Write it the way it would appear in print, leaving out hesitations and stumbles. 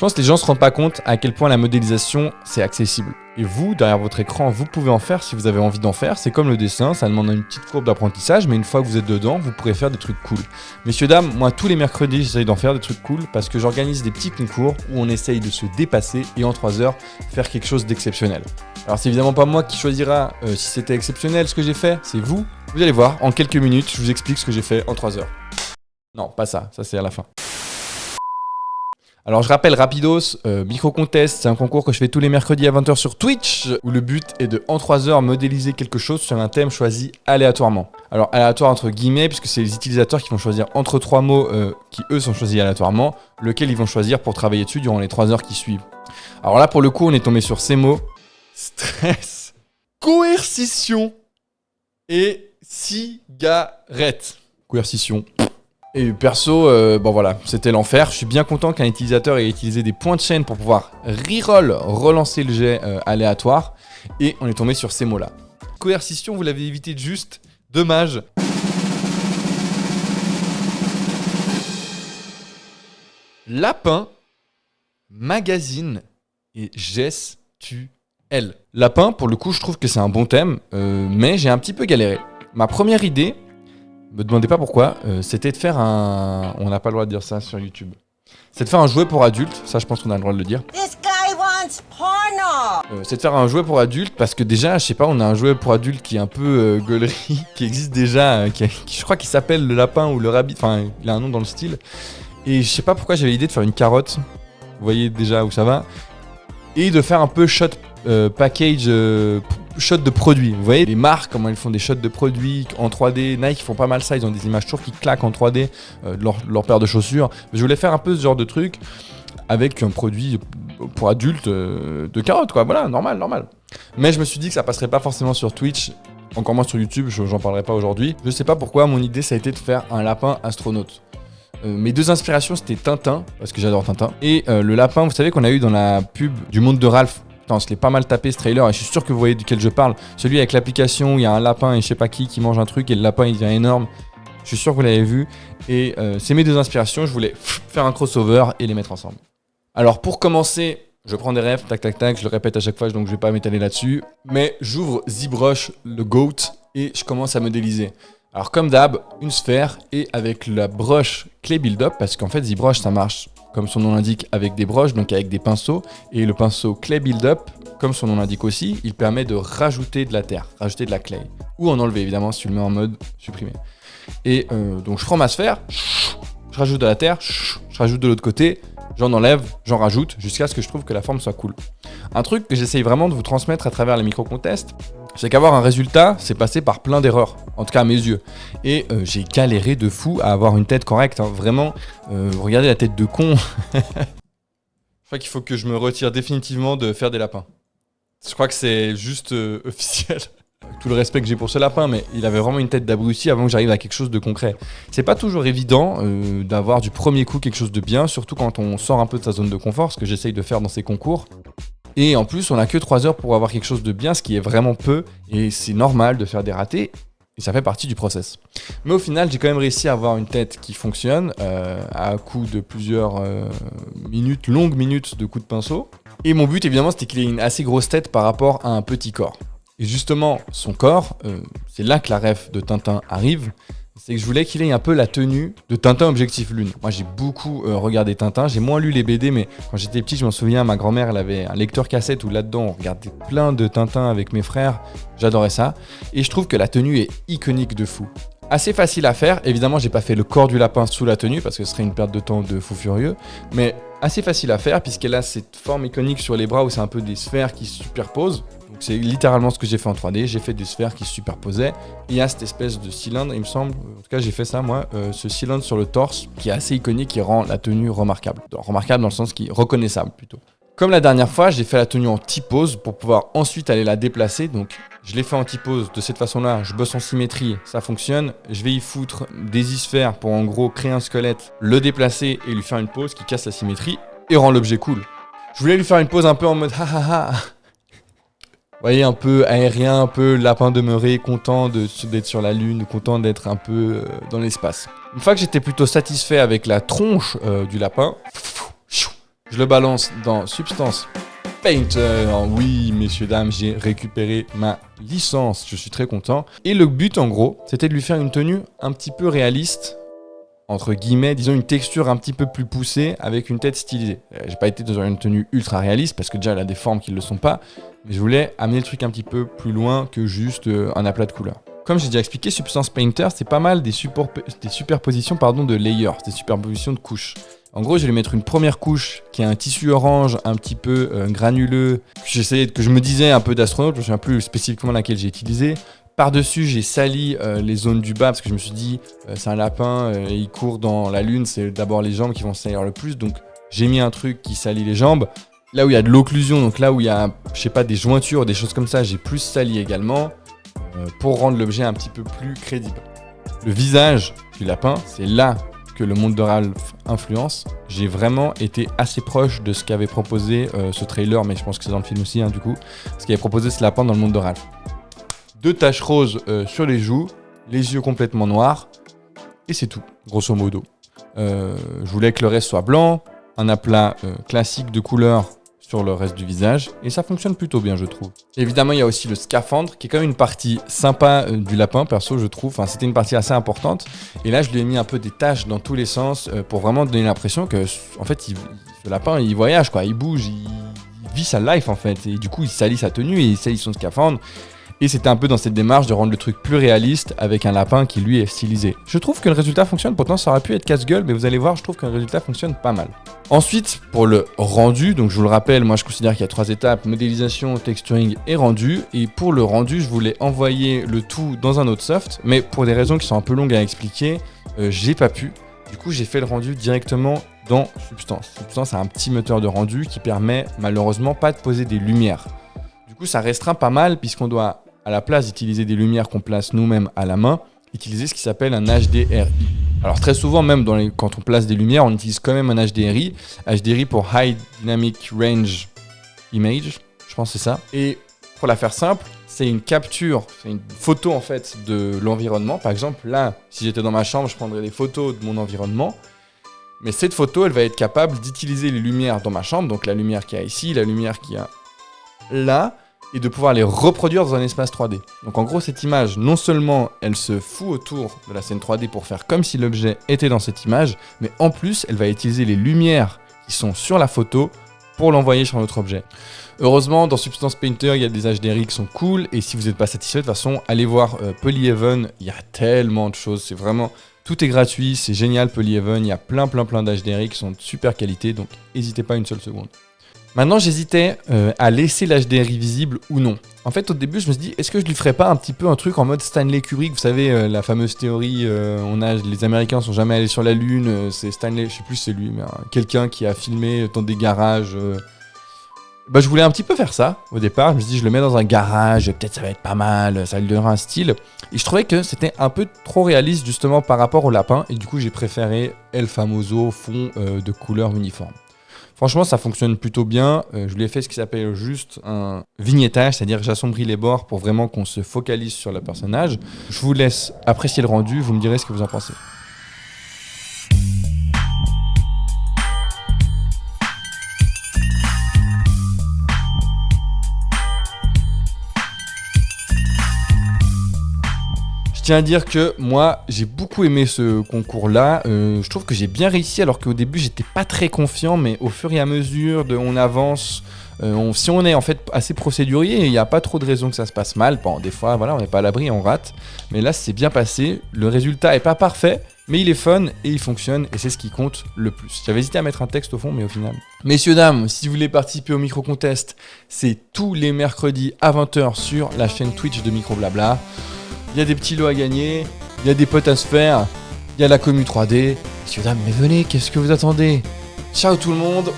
Je pense que les gens ne se rendent pas compte à quel point la modélisation, c'est accessible. Et vous, derrière votre écran, vous pouvez en faire si vous avez envie d'en faire. C'est comme le dessin, ça demande une petite courbe d'apprentissage, mais une fois que vous êtes dedans, vous pourrez faire des trucs cool. Messieurs, dames, moi, tous les mercredis, j'essaye d'en faire des trucs cool parce que j'organise des petits concours où on essaye de se dépasser et en 3 heures, faire quelque chose d'exceptionnel. Alors, c'est évidemment pas moi qui choisira si c'était exceptionnel ce que j'ai fait, c'est vous. Vous allez voir, en quelques minutes, je vous explique ce que j'ai fait en 3 heures. Non, pas ça c'est à la fin. Alors je rappelle rapidos, Micro Contest, c'est un concours que je fais tous les mercredis à 20h sur Twitch, où le but est de, en 3 heures, modéliser quelque chose sur un thème choisi aléatoirement. Alors aléatoire entre guillemets, puisque c'est les utilisateurs qui vont choisir entre 3 mots qui eux sont choisis aléatoirement, lequel ils vont choisir pour travailler dessus durant les 3 heures qui suivent. Alors là pour le coup on est tombé sur ces mots: stress, coercition et cigarette. Coercition. Et perso, bon voilà, c'était l'enfer. Je suis bien content qu'un utilisateur ait utilisé des points de chaîne pour pouvoir relancer le jet aléatoire. Et on est tombé sur ces mots-là. Coercition, vous l'avez évité de juste. Dommage. Lapin, magazine et gestuelle. Lapin, pour le coup, je trouve que c'est un bon thème, mais j'ai un petit peu galéré. Ma première idée, me demandez pas pourquoi, c'était de faire un... On n'a pas le droit de dire ça sur YouTube. C'est de faire un jouet pour adultes, ça je pense qu'on a le droit de le dire. This guy wants porno. C'est de faire un jouet pour adultes parce que déjà, je sais pas, on a un jouet pour adultes qui est un peu gueulerie, qui existe déjà, je crois qu'il s'appelle le lapin ou le rabbit, enfin il a un nom dans le style. Et je sais pas pourquoi j'avais l'idée de faire une carotte, vous voyez déjà où ça va, et de faire un peu shot package... shot de produits, vous voyez les marques comment ils font des shots de produits en 3D. Nike font pas mal ça, ils ont des images toujours qui claquent en 3D de leur paire de chaussures. Je voulais faire un peu ce genre de truc avec un produit pour adultes de carottes quoi, voilà, normal. Mais je me suis dit que ça passerait pas forcément sur Twitch, encore moins sur YouTube, j'en parlerai pas aujourd'hui. Je sais pas pourquoi, mon idée ça a été de faire un lapin astronaute. Mes deux inspirations c'était Tintin, parce que j'adore Tintin, et le lapin, vous savez qu'on a eu dans la pub du monde de Ralph. On se l'est pas mal tapé ce trailer et je suis sûr que vous voyez duquel je parle. Celui avec l'application où il y a un lapin et je sais pas qui mange un truc et le lapin il devient énorme. Je suis sûr que vous l'avez vu. Et c'est mes deux inspirations. Je voulais faire un crossover et les mettre ensemble. Alors pour commencer, je prends des refs, tac, je le répète à chaque fois donc je vais pas m'étaler là-dessus. Mais j'ouvre ZBrush, le GOAT, et je commence à modéliser. Alors comme d'hab, une sphère et avec la brush Clay Build-Up, parce qu'en fait ZBrush ça marche comme son nom l'indique avec des brushes, donc avec des pinceaux, et le pinceau Clay Build-Up, comme son nom l'indique aussi, il permet de rajouter de la terre, rajouter de la clay, ou en enlever évidemment si tu le mets en mode supprimer. Et donc je prends ma sphère, je rajoute de la terre, je rajoute de l'autre côté, j'en enlève, j'en rajoute, jusqu'à ce que je trouve que la forme soit cool. Un truc que j'essaye vraiment de vous transmettre à travers les micro-contests, c'est qu'avoir un résultat, c'est passer par plein d'erreurs, en tout cas à mes yeux. Et j'ai galéré de fou à avoir une tête correcte, hein. Vraiment, regardez la tête de con. Je crois qu'il faut que je me retire définitivement de faire des lapins. Je crois que c'est juste officiel. Tout le respect que j'ai pour ce lapin, mais il avait vraiment une tête d'abruti avant que j'arrive à quelque chose de concret. C'est pas toujours évident d'avoir du premier coup quelque chose de bien, surtout quand on sort un peu de sa zone de confort, ce que j'essaye de faire dans ces concours. Et en plus, on a que 3 heures pour avoir quelque chose de bien, ce qui est vraiment peu, et c'est normal de faire des ratés, et ça fait partie du process. Mais au final, j'ai quand même réussi à avoir une tête qui fonctionne, à coup de plusieurs longues minutes de coups de pinceau. Et mon but, évidemment, c'était qu'il ait une assez grosse tête par rapport à un petit corps. Et justement, son corps, c'est là que la ref de Tintin arrive, c'est que je voulais qu'il ait un peu la tenue de Tintin Objectif Lune. Moi, j'ai beaucoup regardé Tintin, j'ai moins lu les BD, mais quand j'étais petit, je m'en souviens, ma grand-mère, elle avait un lecteur cassette où là-dedans, on regardait plein de Tintin avec mes frères, j'adorais ça. Et je trouve que la tenue est iconique de fou. Assez facile à faire, évidemment, j'ai pas fait le corps du lapin sous la tenue, parce que ce serait une perte de temps de fou furieux, mais assez facile à faire, puisqu'elle a cette forme iconique sur les bras où c'est un peu des sphères qui se superposent. C'est littéralement ce que j'ai fait en 3D, j'ai fait des sphères qui se superposaient, et il y a cette espèce de cylindre, il me semble, en tout cas j'ai fait ça moi, ce cylindre sur le torse qui est assez iconique, qui rend la tenue remarquable. Remarquable dans le sens qui est reconnaissable plutôt. Comme la dernière fois, j'ai fait la tenue en T-pose pour pouvoir ensuite aller la déplacer, donc je l'ai fait en T-pose de cette façon-là, je bosse en symétrie, ça fonctionne, je vais y foutre des isphères pour en gros créer un squelette, le déplacer et lui faire une pose qui casse la symétrie et rend l'objet cool. Je voulais lui faire une pose un peu en mode ha ha ha. Vous voyez, un peu aérien, un peu lapin demeuré, content d'être sur la lune, content d'être un peu dans l'espace. Une fois que j'étais plutôt satisfait avec la tronche du lapin, je le balance dans Substance Painter. Oui, messieurs, dames, j'ai récupéré ma licence. Je suis très content. Et le but, en gros, c'était de lui faire une tenue un petit peu réaliste, entre guillemets, disons une texture un petit peu plus poussée avec une tête stylisée. J'ai pas été dans une tenue ultra réaliste parce que déjà elle a des formes qui ne le sont pas, mais je voulais amener le truc un petit peu plus loin que juste un aplat de couleurs. Comme j'ai déjà expliqué, Substance Painter, c'est pas mal des superpositions de layers, des superpositions de couches. En gros, je vais lui mettre une première couche qui est un tissu orange un petit peu granuleux, que je me disais un peu d'astronaute, je ne me souviens plus spécifiquement laquelle j'ai utilisé. Par-dessus, j'ai sali les zones du bas parce que je me suis dit, c'est un lapin, il court dans la lune, c'est d'abord les jambes qui vont se salir le plus. Donc, j'ai mis un truc qui salit les jambes. Là où il y a de l'occlusion, donc là où il y a, des jointures, des choses comme ça, j'ai plus sali également pour rendre l'objet un petit peu plus crédible. Le visage du lapin, c'est là que le monde de Ralph influence. J'ai vraiment été assez proche de ce qu'avait proposé ce trailer, mais je pense que c'est dans le film aussi, du coup, ce qu'avait proposé ce lapin dans le monde de Ralph. 2 taches roses sur les joues, les yeux complètement noirs, et c'est tout, grosso modo. Je voulais que le reste soit blanc, un aplat classique de couleurs sur le reste du visage, et ça fonctionne plutôt bien, je trouve. Évidemment, il y a aussi le scaphandre, qui est quand même une partie sympa du lapin, perso, je trouve. Enfin, c'était une partie assez importante, et là, je lui ai mis un peu des taches dans tous les sens, pour vraiment donner l'impression que, en fait, ce lapin, il voyage, quoi, il bouge, il vit sa life, en fait, et du coup, il salit sa tenue, et il salit son scaphandre. Et c'était un peu dans cette démarche de rendre le truc plus réaliste avec un lapin qui lui est stylisé. Je trouve que le résultat fonctionne, pourtant ça aurait pu être casse-gueule, mais vous allez voir, je trouve que le résultat fonctionne pas mal. Ensuite, pour le rendu, donc je vous le rappelle, moi je considère qu'il y a 3 étapes, modélisation, texturing et rendu. Et pour le rendu, je voulais envoyer le tout dans un autre soft, mais pour des raisons qui sont un peu longues à expliquer, j'ai pas pu. Du coup, j'ai fait le rendu directement dans Substance. Substance a un petit moteur de rendu qui permet malheureusement pas de poser des lumières. Du coup, ça restreint pas mal puisqu'on doit, à la place d'utiliser des lumières qu'on place nous-mêmes à la main, utiliser ce qui s'appelle un HDRI. Alors très souvent, même quand on place des lumières, on utilise quand même un HDRI. HDRI pour High Dynamic Range Image, je pense que c'est ça. Et pour la faire simple, c'est une capture, c'est une photo en fait de l'environnement. Par exemple, là, si j'étais dans ma chambre, je prendrais des photos de mon environnement. Mais cette photo, elle va être capable d'utiliser les lumières dans ma chambre, donc la lumière qu'il y a ici, la lumière qu'il y a là, et de pouvoir les reproduire dans un espace 3D. Donc en gros, cette image, non seulement elle se fout autour de la scène 3D pour faire comme si l'objet était dans cette image, mais en plus, elle va utiliser les lumières qui sont sur la photo pour l'envoyer sur notre objet. Heureusement, dans Substance Painter, il y a des HDRI qui sont cool, et si vous n'êtes pas satisfait, de toute façon, allez voir Polyhaven, il y a tellement de choses, c'est vraiment... Tout est gratuit, c'est génial Polyhaven, il y a plein d'HDRI qui sont de super qualité, donc n'hésitez pas une seule seconde. Maintenant, j'hésitais à laisser l'HDRI visible ou non. En fait, au début, je me suis dit, est-ce que je lui ferais pas un petit peu un truc en mode Stanley Kubrick? Vous savez, la fameuse théorie, les Américains sont jamais allés sur la Lune, c'est Stanley, je sais plus si c'est lui, mais quelqu'un qui a filmé dans des garages. Je voulais un petit peu faire ça au départ. Je me suis dit, je le mets dans un garage, peut-être ça va être pas mal, ça lui donnera un style. Et je trouvais que c'était un peu trop réaliste justement par rapport au lapin, et du coup, j'ai préféré El Famoso fond de couleur uniforme. Franchement, ça fonctionne plutôt bien. Je lui ai fait ce qui s'appelle juste un vignettage, c'est-à-dire j'assombris les bords pour vraiment qu'on se focalise sur le personnage. Je vous laisse apprécier le rendu, vous me direz ce que vous en pensez. Je tiens à dire que moi, j'ai beaucoup aimé ce concours-là. Je trouve que j'ai bien réussi, alors qu'au début, j'étais pas très confiant, mais au fur et à mesure on avance, si on est en fait assez procédurier, il n'y a pas trop de raisons que ça se passe mal. Bon, des fois, voilà, on n'est pas à l'abri, on rate. Mais là, c'est bien passé. Le résultat est pas parfait, mais il est fun et il fonctionne, et c'est ce qui compte le plus. J'avais hésité à mettre un texte au fond, mais au final... Messieurs, dames, si vous voulez participer au micro-contest, c'est tous les mercredis à 20h sur la chaîne Twitch de Microblabla. Il y a des petits lots à gagner, il y a des potes à se faire, il y a la commu 3D. Messieurs, dames, mais venez, qu'est-ce que vous attendez? Ciao tout le monde!